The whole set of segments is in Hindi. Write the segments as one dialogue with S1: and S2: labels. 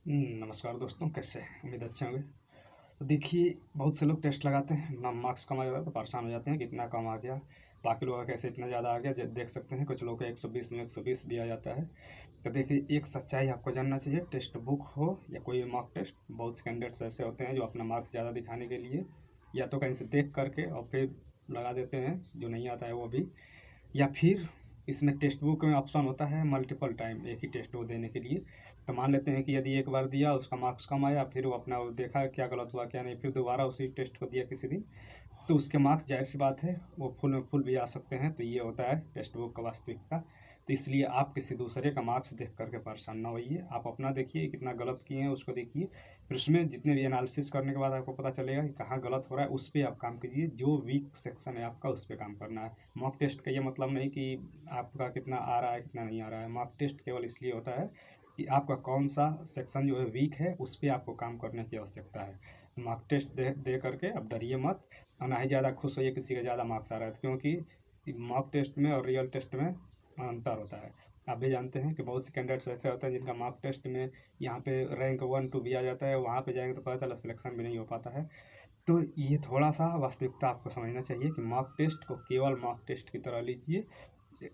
S1: नमस्कार दोस्तों, कैसे हैं? उम्मीद अच्छे होंगे। तो देखिए, बहुत से लोग टेस्ट लगाते हैं ना, मार्क्स कम आ जाता है तो परेशान हो जाते हैं कि इतना कम आ गया, बाकी लोगों का कैसे इतना ज़्यादा आ गया। देख सकते हैं कुछ लोगों का 120 में 120 भी आ जाता है। तो देखिए, एक सच्चाई आपको जानना चाहिए, टेस्ट बुक हो या कोई मॉक टेस्ट, बहुत से कैंडिडेट्स ऐसे होते हैं जो अपना मार्क्स ज़्यादा दिखाने के लिए या तो कहीं से देख करके और फिर लगा देते हैं, जो नहीं आता है वो भी। या फिर इसमें टेक्स्ट बुक में ऑप्शन होता है मल्टीपल टाइम एक ही टेस्ट वो देने के लिए। तो मान लेते हैं कि यदि एक बार दिया, उसका मार्क्स कम आया, फिर वो अपना वो देखा क्या गलत हुआ क्या नहीं, फिर दोबारा उसी टेस्ट को दिया किसी दिन, तो उसके मार्क्स जाहिर सी बात है वो फुल में फुल भी आ सकते हैं। तो ये होता है टेक्स्ट बुक का वास्तविकता। तो इसलिए आप किसी दूसरे का मार्क्स देख करके परेशान ना होइए, आप अपना देखिए कितना गलत किए हैं उसको देखिए, फिर उसमें जितने भी एनालिसिस करने के बाद आपको पता चलेगा कि कहाँ गलत हो रहा है, उस पर आप काम कीजिए। जो वीक सेक्शन है आपका उस पर काम करना है। मॉक टेस्ट का ये मतलब नहीं कि आपका कितना आ रहा है कितना नहीं आ रहा है। मॉक टेस्ट केवल इसलिए होता है कि आपका कौन सा सेक्शन जो है वीक है, उस पर आपको काम करने की आवश्यकता है। मॉक टेस्ट दे करके अब डरिए मत, और ना ही ज़्यादा खुश होइए किसी का ज़्यादा मार्क्स आ रहा है, क्योंकि मॉक टेस्ट में और रियल टेस्ट में अंतर होता है। आप भी जानते हैं कि बहुत से कैंडिडेट्स ऐसे होते हैं जिनका मॉक टेस्ट में यहाँ पे रैंक 1 2 भी आ जाता है, वहाँ पे जाएंगे तो पता चला सिलेक्शन भी नहीं हो पाता है। तो ये थोड़ा सा वास्तविकता आपको समझना चाहिए कि मॉक टेस्ट को केवल मॉक टेस्ट की तरह लीजिए।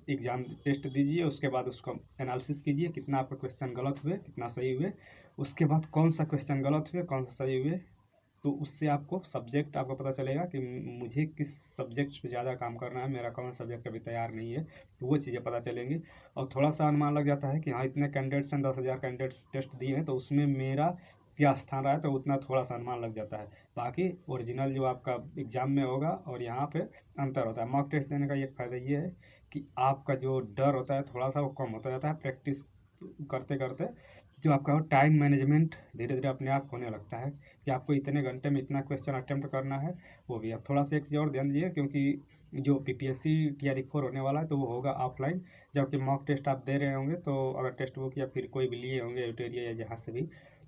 S1: एग्ज़ाम टेस्ट दीजिए, उसके बाद उसको एनालिसिस कीजिए, कितना आपका क्वेश्चन गलत हुए कितना सही हुए, उसके बाद कौन सा क्वेश्चन गलत हुए कौन सा सही हुए, तो उससे आपको सब्जेक्ट आपको पता चलेगा कि मुझे किस सब्जेक्ट पे ज़्यादा काम करना है, मेरा कौन सब्जेक्ट अभी तैयार नहीं है, तो वो चीज़ें पता चलेंगी। और थोड़ा सा अनुमान लग जाता है कि हाँ इतने कैंडिडेट्स हैं, 10,000 कैंडिडेट्स टेस्ट दिए हैं, तो उसमें मेरा क्या स्थान रहा है, तो उतना थोड़ा सा अनुमान लग जाता है। बाकी ओरिजिनल जो आपका एग्ज़ाम में होगा और यहाँ पे अंतर होता है। मॉक टेस्ट देने का एक फ़ायदा ये है कि आपका जो डर होता है थोड़ा सा वो कम होता जाता है। प्रैक्टिस करते करते जो आपका टाइम मैनेजमेंट धीरे धीरे अपने आप होने लगता है कि आपको इतने घंटे में इतना क्वेश्चन अटेम्प्ट करना है। वो भी आप थोड़ा सा एक चीज़ और ध्यान दीजिए, क्योंकि जो पीपीएससी टीआरई 4 होने वाला है तो वो होगा ऑफलाइन, जबकि मॉक टेस्ट आप दे रहे होंगे तो अगर टेक्स्ट बुक या फिर कोई भी लिए होंगे यूटेरिया या जहाँ से भी,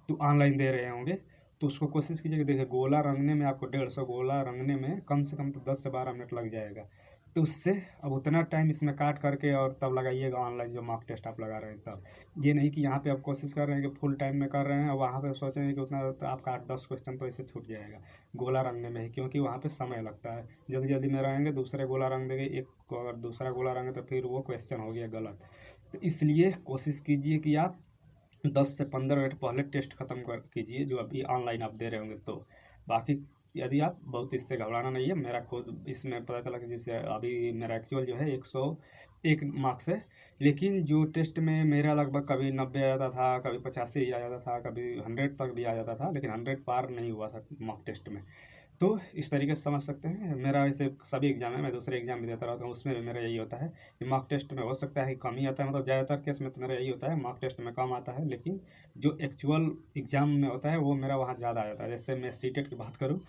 S1: तो ऑनलाइन दे रहे होंगे। तो उसको कोशिश कीजिए कि देखिए गोला रंगने में आपको 150 गोला रंगने में कम से कम तो 10 से 12 मिनट लग जाएगा। तो उससे अब उतना टाइम इसमें काट करके और तब लगाइएगा ऑनलाइन जो मॉक टेस्ट आप लगा रहे हैं तब। ये नहीं कि यहाँ पे आप कोशिश कर रहे हैं कि फुल टाइम में कर रहे हैं और वहाँ पे सोच रहे हैं कि उतना तो आपका 8-10 क्वेश्चन तो ऐसे छूट जाएगा गोला रंगने में ही, क्योंकि वहाँ पे समय लगता है। जल्दी जल्दी में रहेंगे, दूसरे गोला रंग देंगे, एक को अगर दूसरा गोला रंगे तो फिर वो क्वेश्चन हो गया गलत। तो इसलिए कोशिश कीजिए कि आप 10 से 15 मिनट पहले टेस्ट ख़त्म कर कीजिए जो अभी ऑनलाइन आप दे रहे होंगे तो। बाकी यदि आप बहुत इससे घबराना नहीं है, मेरा खुद इसमें पता चला कि जैसे अभी मेरा एक्चुअल जो है 101 मार्क्स है, लेकिन जो टेस्ट में मेरा लगभग कभी 90 आ जाता था, कभी 85 आ जाता था, कभी 100 तक भी आ जाता था, लेकिन 100 पार नहीं हुआ था मॉक टेस्ट में। तो इस तरीके से समझ सकते हैं। मेरा वैसे सभी एग्ज़ाम है, मैं दूसरे एग्ज़ाम भी देता रहता हूँ, उसमें भी मेरा यही होता है कि मॉक टेस्ट में हो सकता है कि कम ही आता है, मतलब ज़्यादातर केस में तो मेरा यही होता है मॉक टेस्ट में कम आता है, लेकिन जो एक्चुअल एग्ज़ाम में होता है वो मेरा वहाँ ज़्यादा आ जाता है। जैसे मैं सीटेट की बात करूँ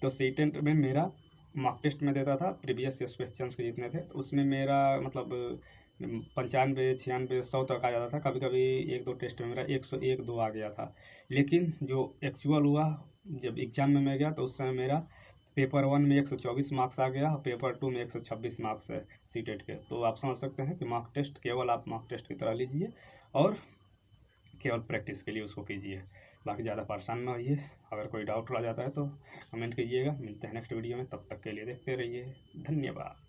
S1: तो सीटेट में मेरा मॉक टेस्ट में देता था प्रीवियस ईयर क्वेश्चन के जितने थे, तो उसमें मेरा मतलब 95 96 100 तक आ जाता था। कभी कभी एक दो टेस्ट में मेरा 101 2 आ गया था। लेकिन जो एक्चुअल हुआ जब एग्ज़ाम में मैं गया तो उस समय मेरा पेपर 1 में 124 मार्क्स आ गया और पेपर 2 में 126 मार्क्स है सीटेट के। तो आप समझ सकते हैं कि मॉक टेस्ट केवल आप मॉक टेस्ट की तरह लीजिए और केवल प्रैक्टिस के लिए उसको कीजिए। बाकी ज़्यादा परेशान ना होइए। अगर कोई डाउट रह जाता है तो कमेंट कीजिएगा। मिलते हैं नेक्स्ट वीडियो में, तब तक के लिए देखते रहिए। धन्यवाद।